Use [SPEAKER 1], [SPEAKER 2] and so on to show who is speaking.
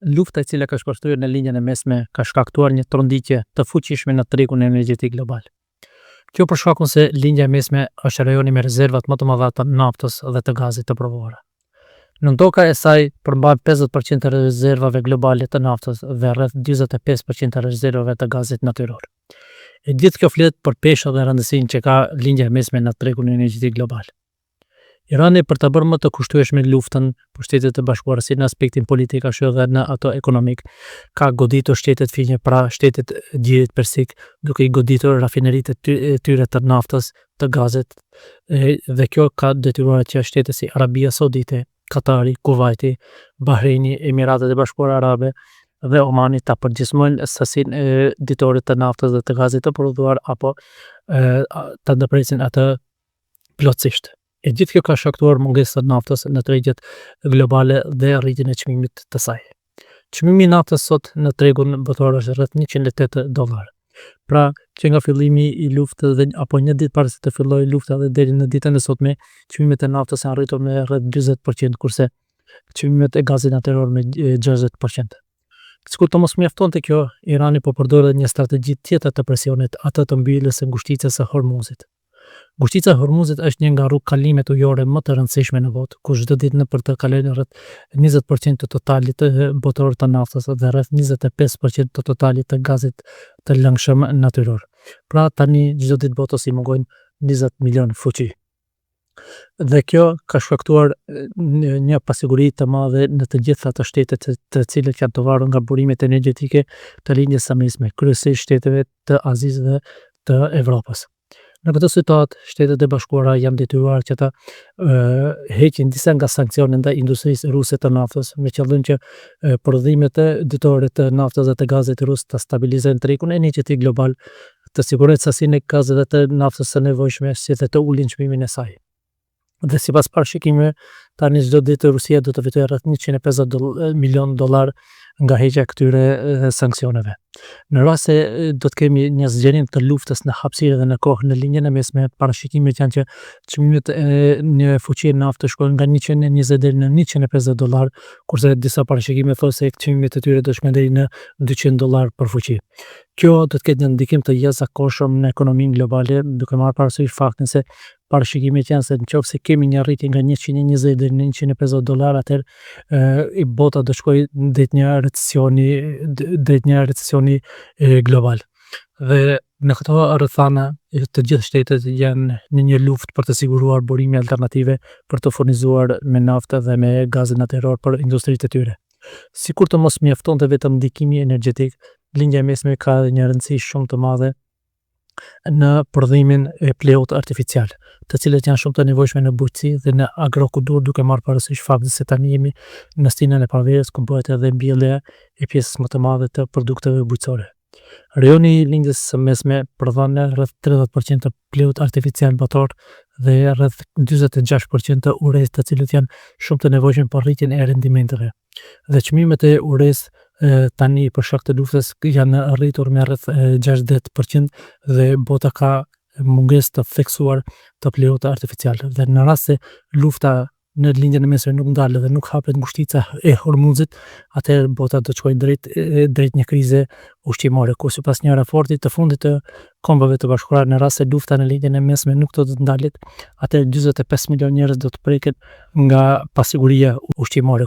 [SPEAKER 1] Lufta e cila ka shkaktuar në linjën e mesme ka shkaktuar një tronditje të fuqishme në tregun energjetik global. Kjo për shkakun se linja e mesme është rajoni me rezervat më të mëdha të naftës dhe të gazit të provuara. Në toka e saj përmban 50% të rezervave globale të naftës dhe rreth 45% të rezervave të gazit natyror. E gjithë kjo flet për peshën dhe rëndësinë që ka linja e mesme në tregun energjetik global. Irani për të bërë më të kushtueshme luftën për Shtetet e Bashkuara si në aspektin politik ashtu edhe në ato ekonomik, ka goditur shtetet finje pra shtetet Gjirit Persik, duke i goditur rafineritë e tyre të naftës, të gazit, dhe kjo ka detyruar që shtete si Arabia Saudite, Katari, Kuvaiti, Bahreini, Emiratet e Bashkuara Arabe dhe Omani ta përgjithësojnë sasinë ditore të naftës dhe të gazit të prodhuar apo ta ndërpresin atë plotësisht. E gjithë kjo ka shkaktuar mungesën e naftës në tregjet globale dhe rritjen e çmimit të saj. Çmimi i naftës sot në tregun botror është rreth $108. Pra, që nga fillimi i luftës dhe apo një ditë para se të fillojë lufta dhe deri në ditën e sotme, çmimet e naftës janë rritur me rreth 40%, kurse çmimet e gazit natyror me 60%. Sikur të mos mjaftonte kjo, Irani po përdor një strategji tjetër të presionit, atë të mbylljes së ngushticës së Hormuzit. Ngushtica e Hormuzit është një nga rrugëkalimet ujore më të rëndësishme në botë, ku çdo ditë nëpër të kalojnë rreth 20% të totalit të botror të naftës dhe rreth 25% të totalit të gazit të lëngshëm natyror. Pra tani çdo ditë botës i mungojnë 20 milion fuqi. Dhe kjo ka shkaktuar një pasiguri të madhe në të gjitha ato shtetet të cilët janë të varur nga burimet energjetike të linjës së mesme, kryesisht shteteve të Azisë dhe të Evropës. Në këtë situatë, Shtetet e Bashkuara janë detyruar që ta heqin disa nga sanksionet ndaj industrisë ruse të naftës, me qëllim që prodhimet ditore të naftës dhe të gazit rus të stabilizojnë tregun energjetik global, të sigurojnë sasinë e gazit dhe të naftës së nevojshme, si dhe të ulin çmimin e saj. Dhe sipas parashikimeve, tani çdo ditë Rusia do të fitojë rreth $150 milion nga heqja e këtyre sanksioneve. Në rast se do të kemi një zgjerim të luftës në hapësirë dhe në kohë në linjën e mesme, parashikimet janë që çmimet në fuqi e naftës shkojnë nga $120 deri në $150, kurse disa parashikime thonë se çmimet e tyre do shkojnë deri në $200 për fuqi. Kjo do të ketë një ndikim të jashtëzakonshëm në ekonominë globale, duke marrë parasysh faktin se parashikimet janë se nëse kemi një rritje nga $120 deri në $150, atëherë i bota do shkojë drejt një recesioni global. Dhe në këto rrethana të gjithë shtetet janë në një luftë për të siguruar burime alternative për të furnizuar me naftë dhe me gaz natyror për industritë e tyre. Sikur të mos mjaftonte vetëm ndikimi energjetik, linja e mesme ka një rëndësi shumë të madhe në prodhimin e pleut artificial, të cilët janë shumë të nevojshme në bujqësi dhe në agrokulturë, duke marrë parasysh faktin se tani jemi në stinën e pranverës ku bëhet edhe mbjellja e pjesës më të madhe të produkteve bujqësore. Rajoni i linjës së mesme prodhon rreth 30% të pleut artificial botror dhe rreth 46% të urezë, të cilët janë shumë të nevojshme për rritjen e rendimenteve. Dhe çmimet e urezë tani për shkak të luftës janë rritur me rreth 60% dhe bota ka mungesë të theksuar të pleut artificial. Dhe në rast se lufta në linjën e mesme nuk ndalet dhe nuk hapet ngushtica e Hormuzit, atëherë bota do të shkojë drejt një krize ushqimore, ku sipas një raporti të fundit të Kombeve të Bashkuara, në rast se lufta në linjën e mesme nuk do të ndalet, atëherë 45 milion njerëz do të preket nga pasiguria ushqimore.